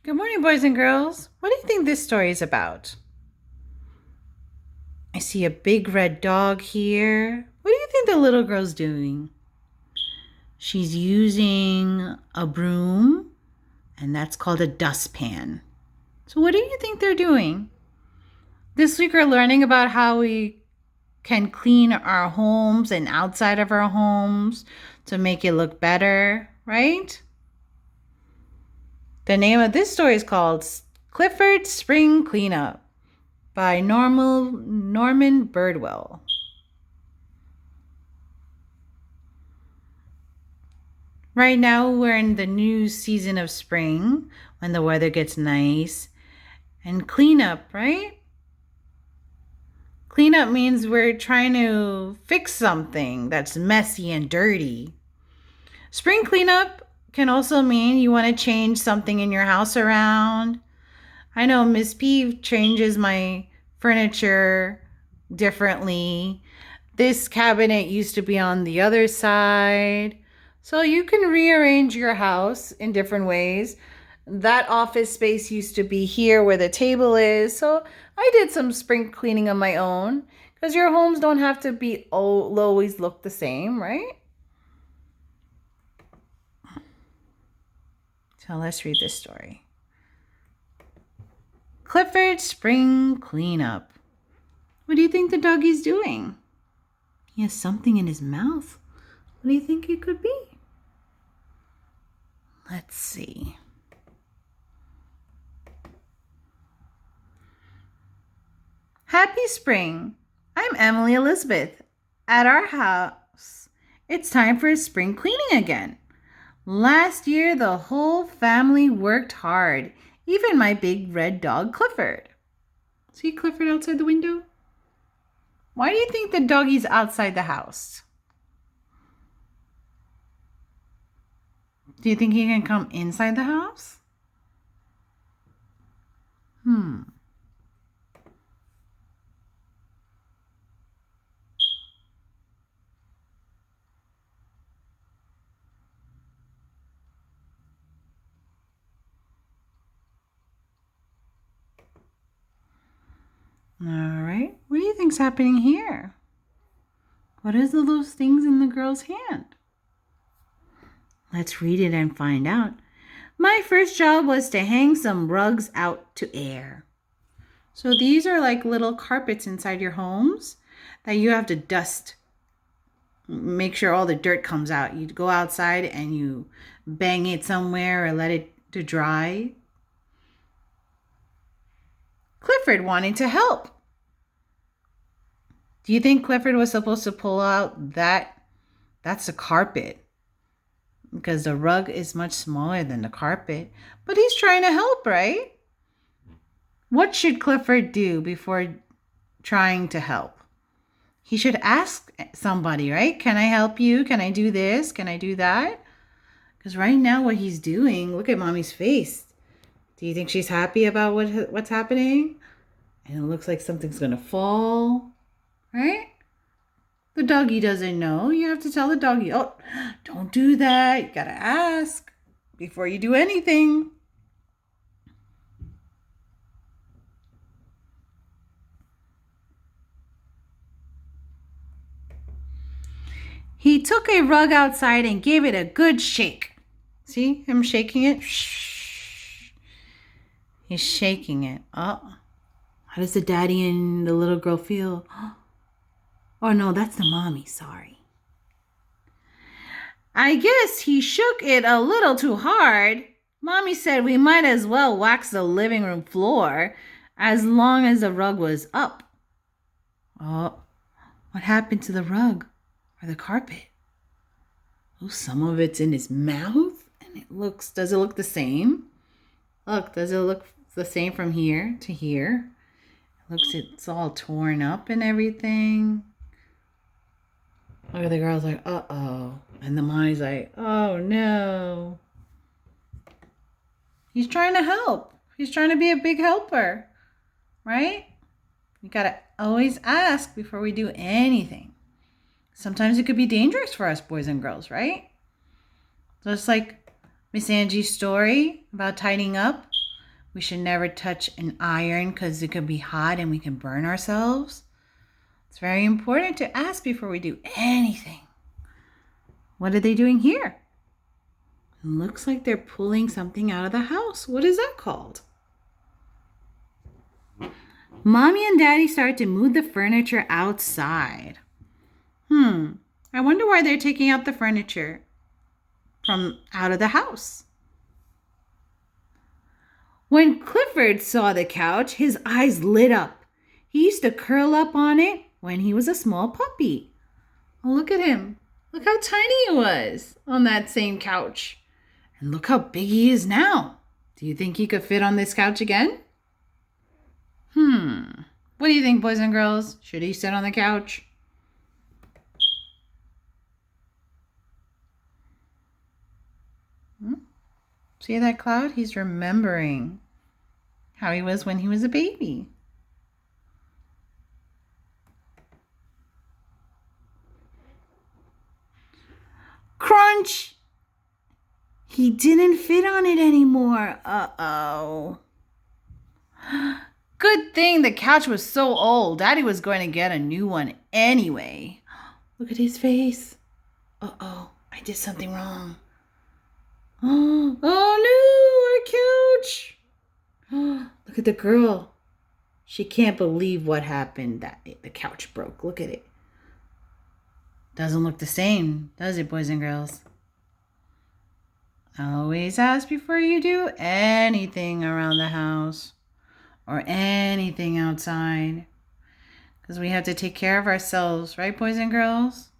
Good morning, boys and girls. What do you think this story is about? I see a big red dog here. What do you think the little girl's doing? She's using a broom, and that's called a dustpan. So, what do you think they're doing? This week, we're learning about how we can clean our homes and outside of our homes to make it look better, right? The name of this story is called Clifford Spring Cleanup by Norman Bridwell. Right now, we're in the new season of spring when the weather gets nice. And cleanup, right? Cleanup means we're trying to fix something that's messy and dirty. Spring cleanup can also mean you want to change something in your house around. I know Miss P changes my furniture differently. This cabinet used to be on the other side. So you can rearrange your house in different ways. That office space used to be here where the table is. So I did some spring cleaning on my own because your homes don't have to be always look the same, right? So let's read this story. Clifford Spring Cleanup. What do you think the doggy's doing? He has something in his mouth. What do you think it could be? Let's see. Happy spring. I'm Emily Elizabeth. At our house, it's time for spring cleaning again. Last year, the whole family worked hard, even my big red dog, Clifford. See Clifford outside the window? Why do you think the doggy's outside the house? Do you think he can come inside the house? All right. What do you think's happening here? What are those things in the girl's hand? Let's read it and find out. My first job was to hang some rugs out to air. So these are like little carpets inside your homes that you have to dust. Make sure all the dirt comes out. You go outside and you bang it somewhere or let it to dry. Clifford wanted to help. Do you think Clifford was supposed to pull out that? That's a carpet. Because the rug is much smaller than the carpet. But he's trying to help, right? What should Clifford do before trying to help? He should ask somebody, right? Can I help you? Can I do this? Can I do that? Because right now what he's doing, look at Mommy's face. Do you think she's happy about what's happening? And it looks like something's going to fall, right? The doggy doesn't know. You have to tell the doggy, oh, don't do that. You got to ask before you do anything. He took a rug outside and gave it a good shake. See him shaking it? Shh. He's shaking it. Oh, how does the daddy and the little girl feel? Oh no, that's the mommy, sorry. I guess he shook it a little too hard. Mommy said we might as well wax the living room floor as long as the rug was up. Oh, what happened to the rug or the carpet? Oh, some of it's in his mouth and does it look the same? Look, does it look the same from here to here? It's all torn up and everything. Look at the girl's like, uh-oh. And the mommy's like, oh, no. He's trying to help. He's trying to be a big helper, right? You got to always ask before we do anything. Sometimes it could be dangerous for us boys and girls, right? Just like Miss Angie's story about tidying up. We should never touch an iron because it could be hot and we can burn ourselves. It's very important to ask before we do anything. What are they doing here? It looks like they're pulling something out of the house. What is that called? Mommy and Daddy start to move the furniture outside. I wonder why they're taking out the furniture from out of the house. When Clifford saw the couch, his eyes lit up. He used to curl up on it when he was a small puppy. Oh, look at him. Look how tiny he was on that same couch. And look how big he is now. Do you think he could fit on this couch again? What do you think, boys and girls? Should he sit on the couch? See that cloud? He's remembering how he was when he was a baby. Crunch! He didn't fit on it anymore. Uh-oh. Good thing the couch was so old. Daddy was going to get a new one anyway. Look at his face. Uh-oh, I did something wrong. Oh no, our couch. Look at the girl. She can't believe what happened. That the couch broke. Look at it. Doesn't look the same, does it, boys and girls? Always ask before you do anything around the house or anything outside, because we have to take care of ourselves, right, boys and girls?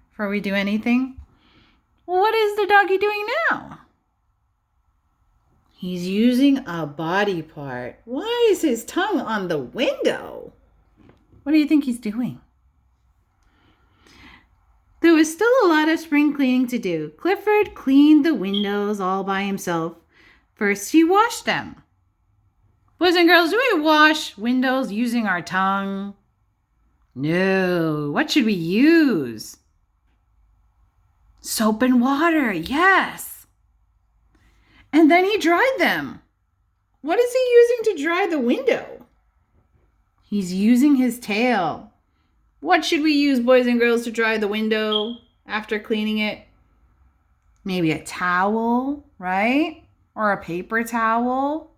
Before we do anything. Well, what is the doggy doing now? He's using a body part. Why is his tongue on the window? What do you think he's doing? There was still a lot of spring cleaning to do. Clifford cleaned the windows all by himself. First, he washed them. Boys and girls, do we wash windows using our tongue? No. What should we use? Soap and water, yes. And then he dried them. What is he using to dry the window? He's using his tail. What should we use, boys and girls, to dry the window after cleaning it? Maybe a towel, right? Or a paper towel,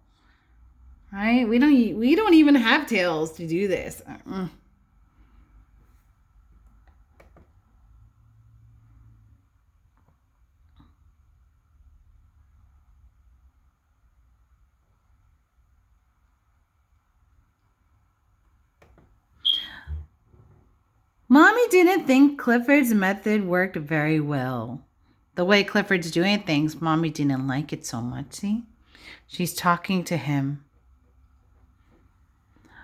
right? We don't even have tails to do this. Mommy didn't think Clifford's method worked very well. The way Clifford's doing things, Mommy didn't like it so much, see? She's talking to him.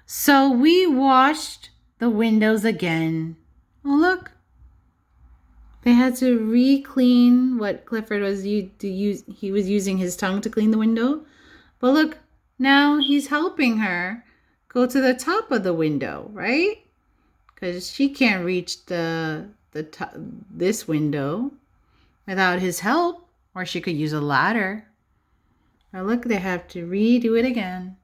So we washed the windows again. Oh, look. They had to re-clean what Clifford was he was using his tongue to clean the window. But look, now he's helping her go to the top of the window, right? Because she can't reach this window without his help, or she could use a ladder. Now look, they have to redo it again.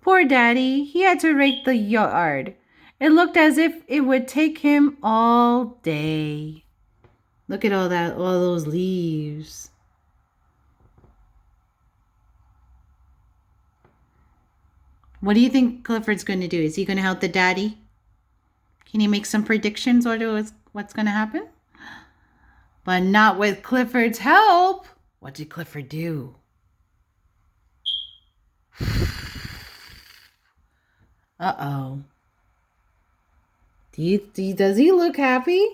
Poor Daddy, he had to rake the yard. It looked as if it would take him all day. Look at all those leaves. What do you think Clifford's going to do? Is he going to help the daddy? Can you make some predictions or what's going to happen? But not with Clifford's help. What did Clifford do? Uh-oh. Does he look happy?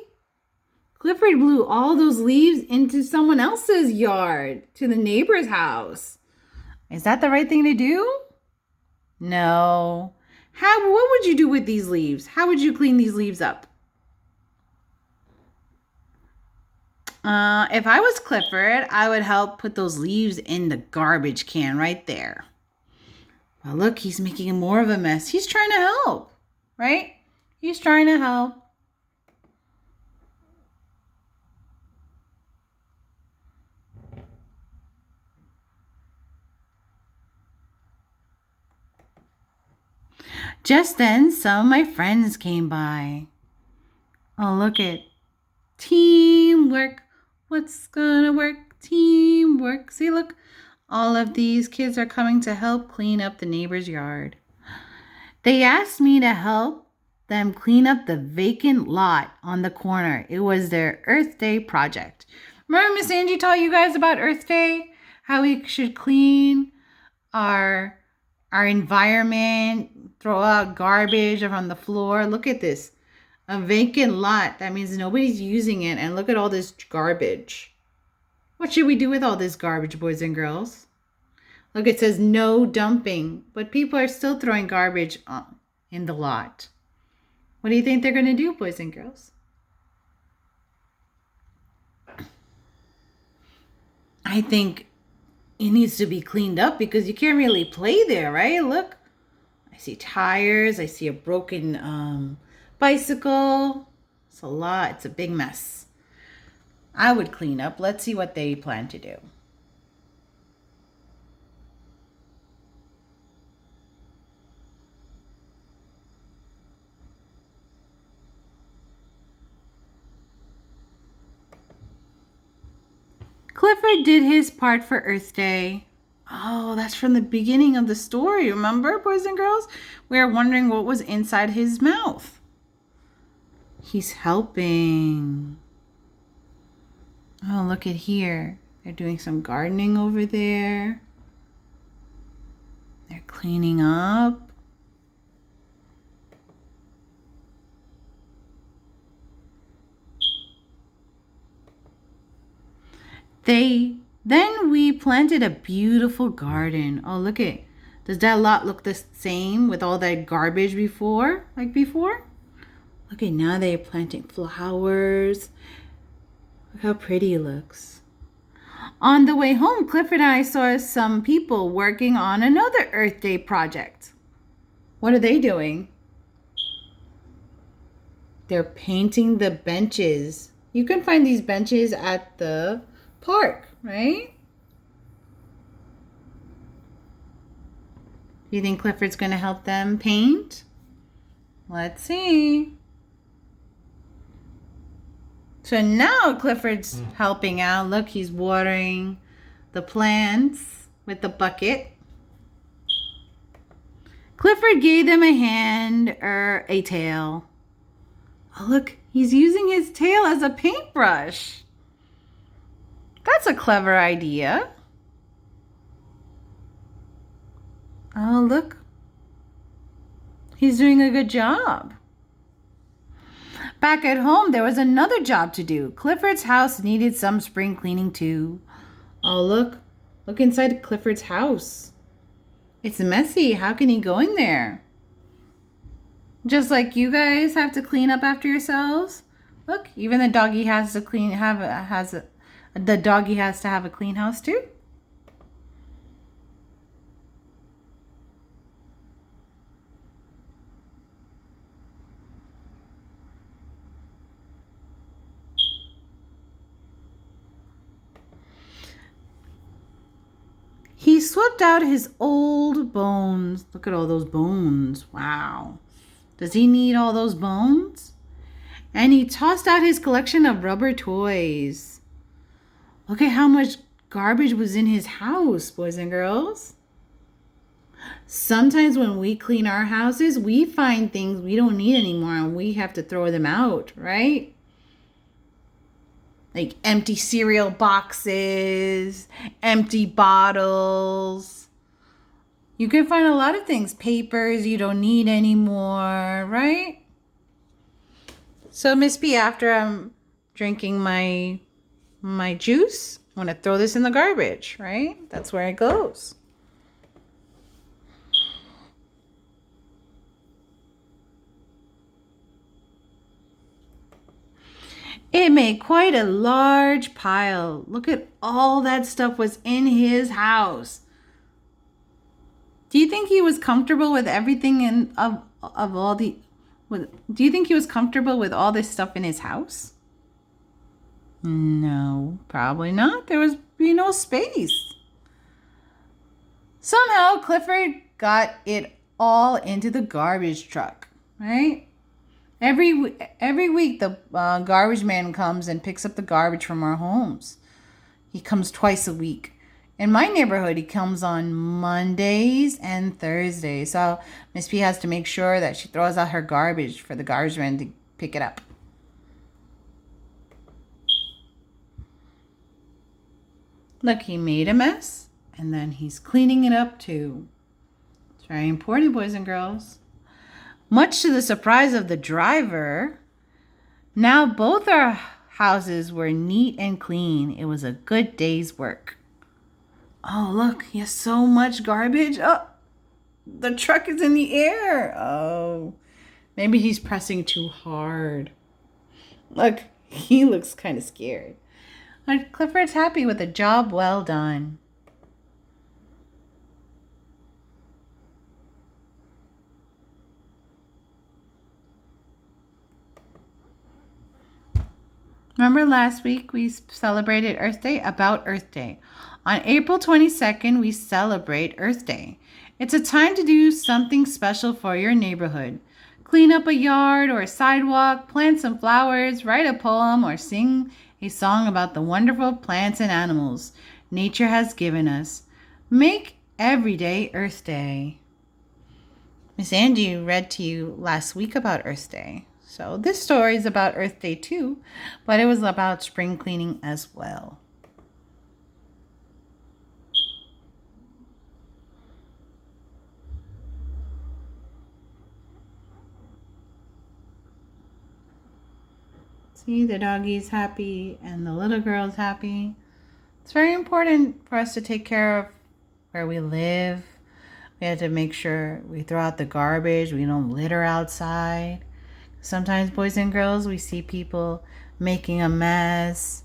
Clifford blew all those leaves into someone else's yard, to the neighbor's house. Is that the right thing to do? No. What would you do with these leaves? How would you clean these leaves up? If I was Clifford, I would help put those leaves in the garbage can right there. Well, look, he's making more of a mess. He's trying to help, right? He's trying to help. Just then, some of my friends came by. Oh, look at teamwork. What's gonna work? Teamwork. See, look. All of these kids are coming to help clean up the neighbor's yard. They asked me to help them clean up the vacant lot on the corner. It was their Earth Day project. Remember Miss Angie taught you guys about Earth Day? How we should clean our environment, throw out garbage on the floor. Look at this. A vacant lot. That means nobody's using it. And look at all this garbage. What should we do with all this garbage, boys and girls? Look, it says no dumping, but people are still throwing garbage in the lot. What do you think they're going to do, boys and girls? I think it needs to be cleaned up because you can't really play there, right? Look, I see tires. I see a broken bicycle. It's a lot. It's a big mess. I would clean up. Let's see what they plan to do. Clifford did his part for Earth Day. Oh, that's from the beginning of the story. Remember, boys and girls? We are wondering what was inside his mouth. He's helping. Oh, look at here. They're doing some gardening over there. They're cleaning up. Then we planted a beautiful garden. Oh, look at, does that lot look the same with all that garbage before? Like before? Okay, now they're planting flowers. Look how pretty it looks. On the way home, Clifford and I saw some people working on another Earth Day project. What are they doing? They're painting the benches. You can find these benches at the park, right? Do you think Clifford's going to help them paint? Let's see. So now Clifford's helping out. Look, he's watering the plants with the bucket. Clifford gave them a hand or a tail. Oh, look, he's using his tail as a paintbrush. That's a clever idea. Oh, look. He's doing a good job. Back at home, there was another job to do. Clifford's house needed some spring cleaning too. Oh, look. Look inside Clifford's house. It's messy. How can he go in there? Just like you guys have to clean up after yourselves. Look, even the doggy has to the doggy has to have a clean house too. He swept out his old bones. Look at all those bones. Wow. Does he need all those bones? And he tossed out his collection of rubber toys. Look at how much garbage was in his house, boys and girls. Sometimes when we clean our houses, we find things we don't need anymore and we have to throw them out, right? Like empty cereal boxes, empty bottles. You can find a lot of things, papers you don't need anymore, right? So Miss B, after I'm drinking my juice, I'm going to throw this in the garbage, right? That's where it goes. It made quite a large pile. Look at all that stuff was in his house. Do you think he was comfortable with everything do you think he was comfortable with all this stuff in his house? No, probably not. There was no space. Somehow Clifford got it all into the garbage truck, right? Every week, the garbage man comes and picks up the garbage from our homes. He comes twice a week. In my neighborhood, he comes on Mondays and Thursdays. So Miss P has to make sure that she throws out her garbage for the garbage man to pick it up. Look, he made a mess, and then he's cleaning it up too. It's very important, boys and girls. Much to the surprise of the driver, now both our houses were neat and clean. It was a good day's work. Oh, look, he has so much garbage. Oh, the truck is in the air. Oh, maybe he's pressing too hard. Look, he looks kind of scared. Clifford's happy with a job well done. Remember last week we celebrated Earth Day? About Earth Day. On April 22nd, we celebrate Earth Day. It's a time to do something special for your neighborhood. Clean up a yard or a sidewalk, plant some flowers, write a poem, or sing a song about the wonderful plants and animals nature has given us. Make every day Earth Day. Miss Angie read to you last week about Earth Day. So this story is about Earth Day too, but it was about spring cleaning as well. See, the doggy's happy and the little girl's happy. It's very important for us to take care of where we live. We have to make sure we throw out the garbage. We don't litter outside. Sometimes, boys and girls, we see people making a mess,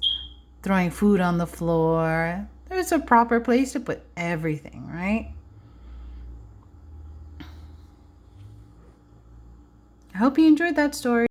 throwing food on the floor. There's a proper place to put everything, right? I hope you enjoyed that story.